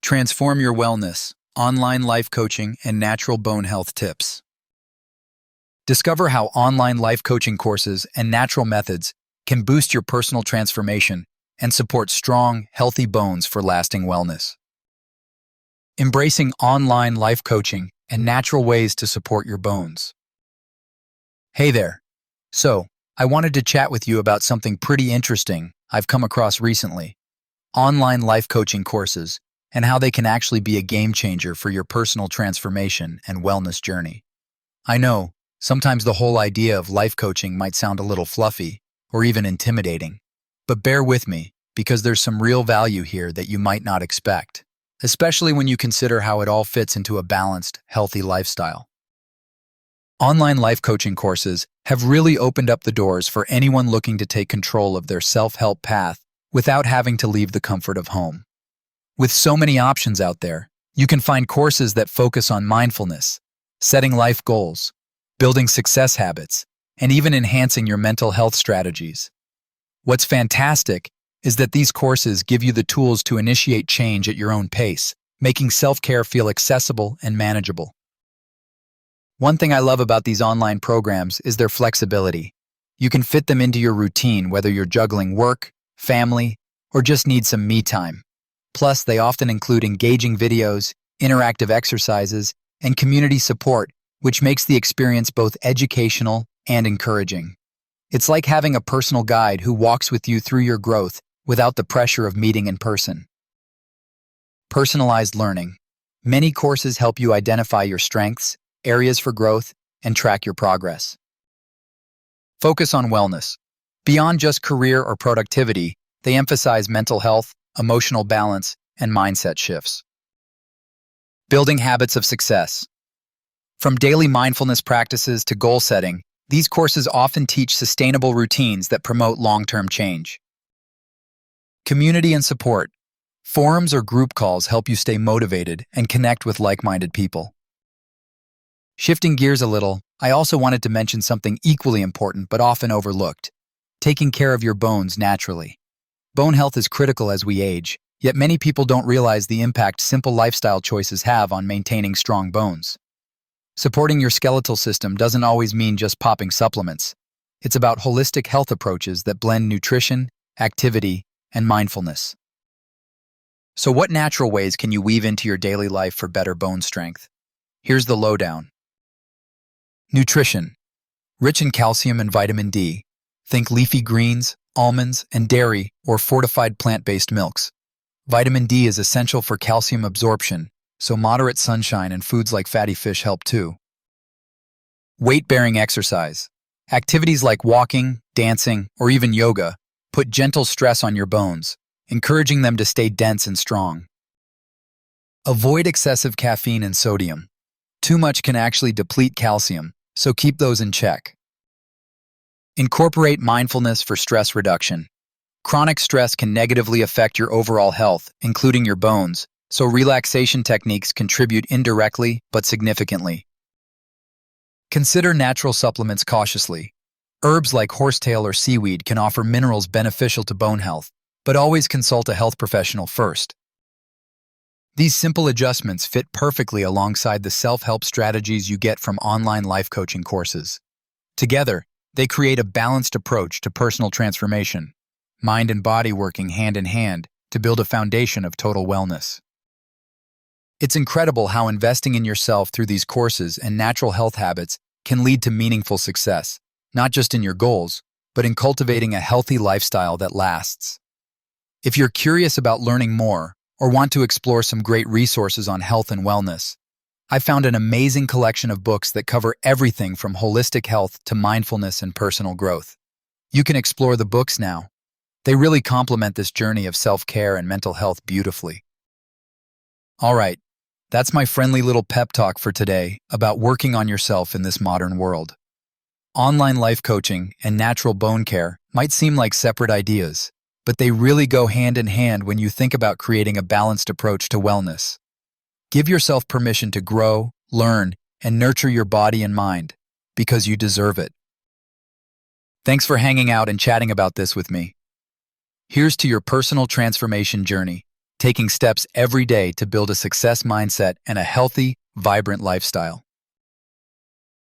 Transform your wellness, online life coaching, and natural bone health tips. Discover how online life coaching courses and natural methods can boost your personal transformation and support strong, healthy bones for lasting wellness. Embracing online life coaching and natural ways to support your bones. Hey there. So, I wanted to chat with you about something pretty interesting I've come across recently. Online life coaching courses and how they can actually be a game changer for your personal transformation and wellness journey. I know, sometimes the whole idea of life coaching might sound a little fluffy or even intimidating, but bear with me because there's some real value here that you might not expect, especially when you consider how it all fits into a balanced, healthy lifestyle. Online life coaching courses have really opened up the doors for anyone looking to take control of their self-help path without having to leave the comfort of home. With so many options out there, you can find courses that focus on mindfulness, setting life goals, building success habits, and even enhancing your mental health strategies. What's fantastic is that these courses give you the tools to initiate change at your own pace, making self-care feel accessible and manageable. One thing I love about these online programs is their flexibility. You can fit them into your routine whether you're juggling work, family, or just need some me time. Plus, they often include engaging videos, interactive exercises, and community support, which makes the experience both educational and encouraging. It's like having a personal guide who walks with you through your growth without the pressure of meeting in person. Personalized learning. Many courses help you identify your strengths, areas for growth, and track your progress. Focus on wellness. Beyond just career or productivity, they emphasize mental health, emotional balance, and mindset shifts. Building habits of success. From daily mindfulness practices to goal setting, these courses often teach sustainable routines that promote long-term change. Community and support. Forums or group calls help you stay motivated and connect with like-minded people. Shifting gears a little, I also wanted to mention something equally important but often overlooked: taking care of your bones naturally. Bone health is critical as we age, yet many people don't realize the impact simple lifestyle choices have on maintaining strong bones. Supporting your skeletal system doesn't always mean just popping supplements. It's about holistic health approaches that blend nutrition, activity, and mindfulness. So what natural ways can you weave into your daily life for better bone strength? Here's the lowdown. Nutrition. Rich in calcium and vitamin D. Think leafy greens, almonds, and dairy or fortified plant-based milks. Vitamin D is essential for calcium absorption, so moderate sunshine and foods like fatty fish help too. Weight-bearing exercise. Activities like walking, dancing, or even yoga put gentle stress on your bones, encouraging them to stay dense and strong. Avoid excessive caffeine and sodium. Too much can actually deplete calcium, so keep those in check. Incorporate mindfulness for stress reduction. Chronic stress can negatively affect your overall health, including your bones, so relaxation techniques contribute indirectly but significantly. Consider natural supplements cautiously. Herbs like horsetail or seaweed can offer minerals beneficial to bone health, but always consult a health professional first. These simple adjustments fit perfectly alongside the self-help strategies you get from online life coaching courses. Together, they create a balanced approach to personal transformation, mind and body working hand in hand to build a foundation of total wellness. It's incredible how investing in yourself through these courses and natural health habits can lead to meaningful success, not just in your goals, but in cultivating a healthy lifestyle that lasts. If you're curious about learning more or want to explore some great resources on health and wellness, I found an amazing collection of books that cover everything from holistic health to mindfulness and personal growth. You can explore the books now. They really complement this journey of self-care and mental health beautifully. All right, that's my friendly little pep talk for today about working on yourself in this modern world. Online life coaching and natural bone care might seem like separate ideas, but they really go hand in hand when you think about creating a balanced approach to wellness. Give yourself permission to grow, learn, and nurture your body and mind, because you deserve it. Thanks for hanging out and chatting about this with me. Here's to your personal transformation journey. taking steps every day to build a success mindset and a healthy, vibrant lifestyle.